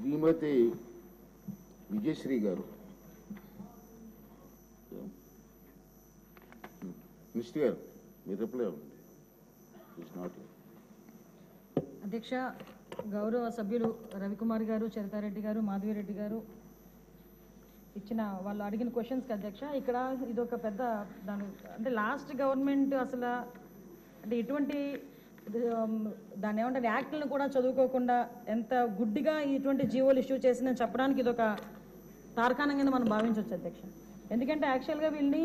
శ్రీమతి విజయశ్రీ గారు. మినిస్టర్ గారు మీరు రిప్లై అవ్వండి. అధ్యక్ష, గౌరవ సభ్యులు రవికుమార్ గారు, చరితారెడ్డి గారు, మాధవిరెడ్డి గారు ఇచ్చిన వాళ్ళు అడిగిన క్వశ్చన్స్కి అధ్యక్ష, ఇక్కడ ఇది ఒక పెద్ద దాని అంటే లాస్ట్ గవర్నమెంట్ అసలు అంటే ఇటువంటి దాన్ని ఏమంటారు యాక్ట్లను కూడా చదువుకోకుండా ఎంత గుడ్డిగా ఇటువంటి జీవోలు ఇష్యూ చేసిందని చెప్పడానికి ఇది ఒక తార్కాణం కింద మనం భావించవచ్చు అధ్యక్ష. ఎందుకంటే యాక్చువల్గా వీళ్ళని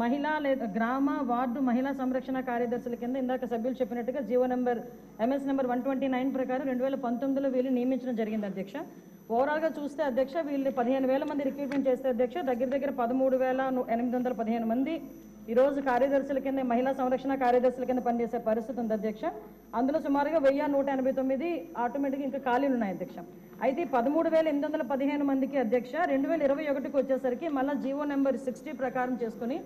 మహిళా లేదా గ్రామ వార్డు మహిళా సంరక్షణ కార్యదర్శుల కింద ఇందాక సభ్యులు చెప్పినట్టుగా జీవో నెంబర్ MS నెంబర్ 129 ప్రకారం 2019లో వీళ్ళు నియమించడం జరిగింది అధ్యక్ష. ఓవరాల్గా చూస్తే అధ్యక్ష వీళ్ళు 15,000 మంది రిక్రూట్మెంట్ చేస్తే అధ్యక్ష దగ్గర 13,815 మంది ఈరోజు కార్యదర్శుల కింద మహిళా సంరక్షణ కార్యదర్శుల కింద పనిచేసే పరిస్థితి ఉంది అధ్యక్ష. అందులో సుమారుగా 1,189 ఆటోమేటిక్గా ఇంకా ఖాళీలు ఉన్నాయి అధ్యక్ష. అయితే 13,815 మందికి అధ్యక్ష 2021కి వచ్చేసరికి మళ్ళీ జీవో నెంబర్ 60 ప్రకారం చేసుకుని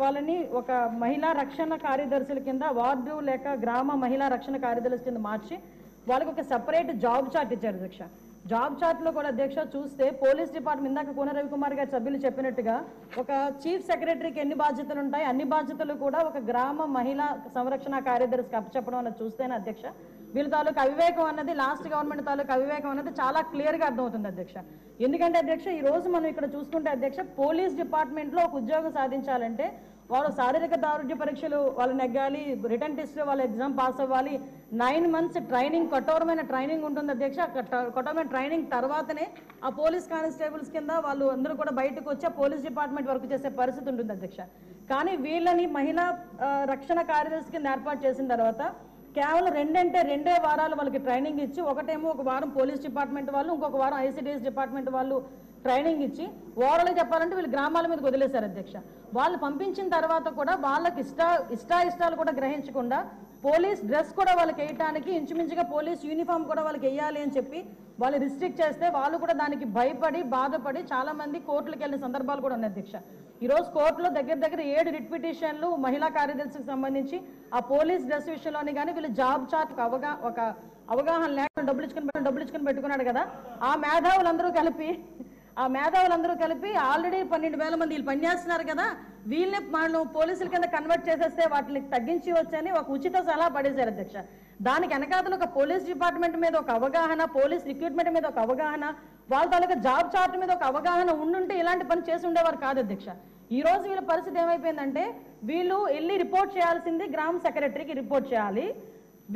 వాళ్ళని ఒక మహిళా రక్షణ కార్యదర్శుల కింద వార్డు లేక గ్రామ మహిళా రక్షణ కార్యదర్శుల కింద మార్చి వాళ్ళకి ఒక సపరేట్ జాబ్ చార్ట్ ఇచ్చారు అధ్యక్ష. జాబ్ చార్ట్లో కూడా అధ్యక్ష చూస్తే పోలీస్ డిపార్ట్మెంట్ ఇందాక కోన రవికుమార్ గారి సభ్యులు చెప్పినట్టుగా ఒక చీఫ్ సెక్రటరీకి ఎన్ని బాధ్యతలు ఉంటాయి అన్ని బాధ్యతలు కూడా ఒక గ్రామ మహిళా సంరక్షణ కార్యదర్శికి అప్పచెప్పడం అన్నది చూస్తేనే అధ్యక్ష వీళ్ళ తాలూకు అవివేకం అన్నది లాస్ట్ గవర్నమెంట్ తాలూకు అవివేకం అన్నది చాలా క్లియర్గా అర్థమవుతుంది అధ్యక్ష. ఎందుకంటే అధ్యక్ష ఈ రోజు మనం ఇక్కడ చూసుకుంటే అధ్యక్ష పోలీస్ డిపార్ట్మెంట్లో ఒక ఉద్యోగం సాధించాలంటే వాళ్ళు శారీరక దారుఢ్య పరీక్షలు వాళ్ళు నెగ్గాలి, రిటర్న్ టెస్ట్ వాళ్ళ ఎగ్జామ్ పాస్ అవ్వాలి, 9 months ట్రైనింగ్ కఠోరమైన ట్రైనింగ్ ఉంటుంది అధ్యక్ష. కఠోరమైన ట్రైనింగ్ తర్వాతనే ఆ పోలీస్ కానిస్టేబుల్స్ కింద వాళ్ళు అందరూ కూడా బయటకు వచ్చి పోలీస్ డిపార్ట్మెంట్ వర్క్ చేసే పరిస్థితి ఉంటుంది అధ్యక్ష. కానీ వీళ్ళని మహిళా రక్షణ కార్యదర్శి కింద ఏర్పాటు చేసిన తర్వాత కేవలం 2 వారాలు వాళ్ళకి ట్రైనింగ్ ఇచ్చి ఒకటేమో ఒక వారం పోలీస్ డిపార్ట్మెంట్ వాళ్ళు ఇంకొక వారం ICDS డిపార్ట్మెంట్ వాళ్ళు ట్రైనింగ్ ఇచ్చి ఓవరాల్గా చెప్పాలంటే వీళ్ళు గ్రామాల మీదకి వదిలేశారు అధ్యక్ష. వాళ్ళు పంపించిన తర్వాత కూడా వాళ్ళకి ఇష్టాలు కూడా గ్రహించకుండా పోలీస్ డ్రెస్ కూడా వాళ్ళకి వేయటానికి ఇంచుమించుగా పోలీస్ యూనిఫామ్ కూడా వాళ్ళకి వేయాలి అని చెప్పి వాళ్ళు రిస్ట్రిక్ట్ చేస్తే వాళ్ళు కూడా దానికి భయపడి బాధపడి చాలా మంది కోర్టులకు వెళ్ళిన సందర్భాలు కూడా ఉన్నాయి అధ్యక్ష. ఈరోజు కోర్టులో దగ్గర 7 రిట్ పిటిషన్లు మహిళా కార్యదర్శికి సంబంధించి ఆ పోలీస్ డ్రెస్ విషయంలోని కానీ వీళ్ళు జాబ్ చార్ట్ ఒక అవగాహన లేకుండా డబ్బులు ఇచ్చుకొని పెట్టుకున్నాడు కదా, ఆ మేధావులందరూ కలిపి ఆల్రెడీ 12,000 మంది వీళ్ళు పనిచేస్తున్నారు కదా, వీళ్ళని మనం పోలీసుల కింద కన్వర్ట్ చేసేస్తే వాటిని తగ్గించి వచ్చని ఒక ఉచిత సలహా పడేశారు అధ్యక్ష. దానికి వెనకాతలు ఒక పోలీస్ డిపార్ట్మెంట్ మీద ఒక అవగాహన, పోలీస్ రిక్రూట్మెంట్ మీద ఒక అవగాహన, వాళ్ళ తాలూకా జాబ్ చార్ట్ మీద ఒక అవగాహన ఉండుంటే ఇలాంటి పని చేసి ఉండేవారు కాదు అధ్యక్ష. ఈ రోజు వీళ్ళ పరిస్థితి ఏమైపోయిందంటే వీళ్ళు వెళ్ళి రిపోర్ట్ చేయాల్సింది గ్రామ సెక్రటరీకి రిపోర్ట్ చేయాలి.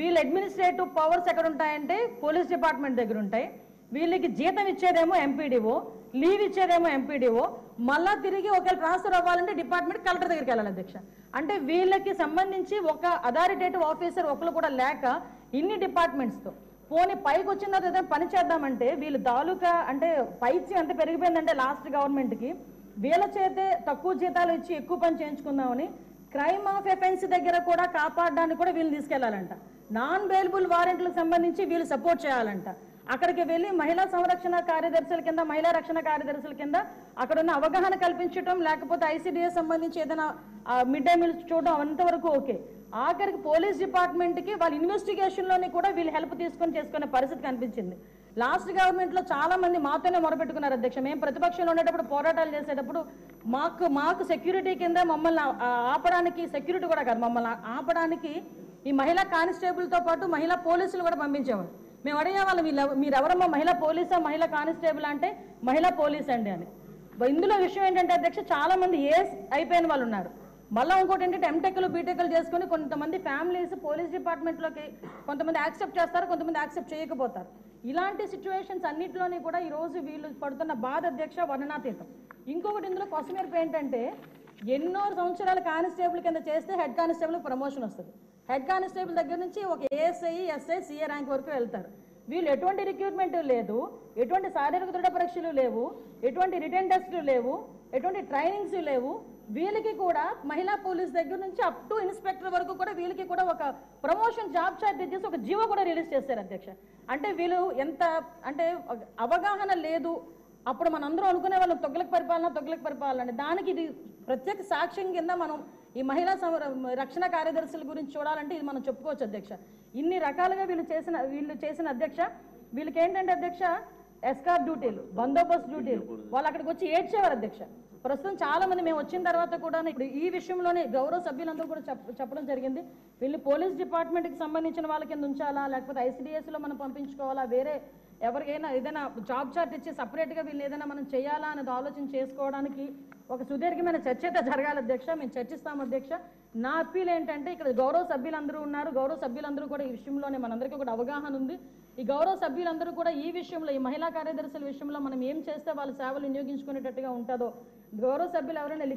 వీళ్ళ అడ్మినిస్ట్రేటివ్ పవర్స్ ఎక్కడ ఉంటాయంటే పోలీస్ డిపార్ట్మెంట్ దగ్గర ఉంటాయి. వీళ్ళకి జీతం ఇచ్చేదేమో ఎంపీడీఓ, లీవ్ ఇచ్చేదేమో ఎంపీడీఓ, మళ్ళా తిరిగి ఒకవేళ ట్రాన్స్ఫర్ అవ్వాలంటే డిపార్ట్మెంట్ కలెక్టర్ దగ్గరికి వెళ్ళాలి అధ్యక్ష. అంటే వీళ్ళకి సంబంధించి ఒక అథారిటేటివ్ ఆఫీసర్ ఒకరు కూడా లేక ఇన్ని డిపార్ట్మెంట్స్తో పోనీ పైకి వచ్చిన తర్వాత ఏదైనా పని చేద్దామంటే వీళ్ళు తాలూకా అంటే పైచి ఎంత పెరిగిపోయిందంటే లాస్ట్ గవర్నమెంట్కి వీళ్ళ చేతే తక్కువ జీతాలు ఇచ్చి ఎక్కువ పని చేయించుకుందామని క్రైమ్ ఆఫ్ ఎఫెన్స్ దగ్గర కూడా కాపాడడానికి కూడా వీళ్ళు తీసుకెళ్లాలంట. నాన్ బెయిలబుల్ వారెంట్లకు సంబంధించి వీళ్ళు సపోర్ట్ చేయాలంట. అక్కడికి వెళ్ళి మహిళా సంరక్షణ కార్యదర్శుల కింద మహిళా రక్షణ కార్యదర్శుల కింద అక్కడ ఉన్న అవగాహన కల్పించడం, లేకపోతే ICDS సంబంధించి ఏదైనా మిడ్ డే మీల్స్ చూడడం అంతవరకు ఓకే. ఆఖరికి పోలీస్ డిపార్ట్మెంట్కి వాళ్ళ ఇన్వెస్టిగేషన్లోని కూడా వీళ్ళు హెల్ప్ తీసుకొని చేసుకునే పరిస్థితి కనిపించింది. లాస్ట్ గవర్నమెంట్లో చాలా మంది మాతోనే మొరపెట్టుకున్నారు అధ్యక్ష. మేము ప్రతిపక్షంలో ఉండేటప్పుడు పోరాటాలు చేసేటప్పుడు మాకు సెక్యూరిటీ కింద మమ్మల్ని ఆపడానికి, సెక్యూరిటీ కూడా కాదు మమ్మల్ని ఆపడానికి ఈ మహిళా కానిస్టేబుల్తో పాటు మహిళా పోలీసులు కూడా పంపించేవారు. మేము అడిగేవాళ్ళం మీరెవరమ్మా మహిళా పోలీసా మహిళా కానిస్టేబుల్ అంటే మహిళా పోలీస్ అండి అని. ఇందులో విషయం ఏంటంటే అధ్యక్ష చాలా మంది ఏస్ అయిపోయిన వాళ్ళు ఉన్నారు. మళ్ళీ ఇంకోటి ఏంటంటే ఎంటెక్లు బీటెక్లు చేసుకుని కొంతమంది ఫ్యామిలీస్ పోలీస్ డిపార్ట్మెంట్లోకి కొంతమంది యాక్సెప్ట్ చేస్తారు, కొంతమంది యాక్సెప్ట్ చేయకపోతారు. ఇలాంటి సిచ్యువేషన్స్ అన్నింటిలోని కూడా ఈరోజు వీళ్ళు పడుతున్న బాధ అధ్యక్ష వర్ణనాతీతం. ఇంకొకటి ఇందులో కొసమెరుపు ఏంటంటే ఎన్నో సంవత్సరాలు కానిస్టేబుల్ కింద చేస్తే హెడ్ కానిస్టేబుల్ ప్రమోషన్ వస్తుంది. హెడ్ కానిస్టేబుల్ దగ్గర నుంచి ఒక ASI, SI, CA ర్యాంక్ వరకు వెళ్తారు. వీళ్ళు ఎటువంటి రిక్రూట్మెంట్ లేదు, ఎటువంటి శారీరక దృఢ పరీక్షలు లేవు, ఎటువంటి రిటర్న్ టెస్టులు లేవు, ఎటువంటి ట్రైనింగ్స్ లేవు. వీళ్ళకి కూడా మహిళా పోలీస్ దగ్గర నుంచి అప్ టు ఇన్స్పెక్టర్ వరకు కూడా వీళ్ళకి కూడా ఒక ప్రమోషన్ జాబ్ చార్ట్ ఇచ్చేసి ఒక జీవో కూడా రిలీజ్ చేశారు అధ్యక్ష. అంటే వీళ్ళు ఎంత అంటే అవగాహన లేదు. అప్పుడు మనందరూ అనుకునే వాళ్ళు తొగ్లక్ పరిపాలన దానికి ఇది ప్రత్యేక సాక్ష్యం కింద మనం ఈ మహిళా రక్షణ కార్యదర్శుల గురించి చూడాలంటే ఇది మనం చెప్పుకోవచ్చు అధ్యక్ష. ఇన్ని రకాలుగా వీళ్ళు చేసిన అధ్యక్ష వీళ్ళకి ఏంటంటే అధ్యక్ష ఎస్కార్ట్ డ్యూటీలు, బందోబస్తు డ్యూటీలు, వాళ్ళు అక్కడికి వచ్చి ఏడ్చేవారు అధ్యక్ష. ప్రస్తుతం చాలా మంది మేము వచ్చిన తర్వాత కూడా ఇప్పుడు ఈ విషయంలోనే గౌరవ సభ్యులందరూ కూడా చెప్పడం జరిగింది, వీళ్ళు పోలీస్ డిపార్ట్మెంట్కి సంబంధించిన వాళ్ళ కింద ఉంచాలా, లేకపోతే ఐసిడిఎస్లో మనం పంపించుకోవాలా, వేరే ఎవరికైనా ఏదైనా జాబ్ చార్ట్ ఇచ్చి సపరేట్గా వీళ్ళు ఏదైనా మనం చేయాలా అనేది ఆలోచన చేసుకోవడానికి ఒక సుదీర్ఘమైన చర్చ అయితే జరగాలి అధ్యక్ష. మేము చర్చిస్తాం అధ్యక్ష. నా అప్పీల్ ఏంటంటే, ఇక్కడ గౌరవ సభ్యులందరూ ఉన్నారు, గౌరవ సభ్యులందరూ కూడా ఈ విషయంలోనే మనందరికీ కూడా అవగాహన ఉంది. ఈ గౌరవ సభ్యులందరూ కూడా ఈ విషయంలో, ఈ మహిళా కార్యదర్శుల విషయంలో మనం ఏం చేస్తే వాళ్ళ సేవలు వినియోగించుకునేటట్టుగా ఉంటుందో గౌరవ సభ్యులు ఎవరైనా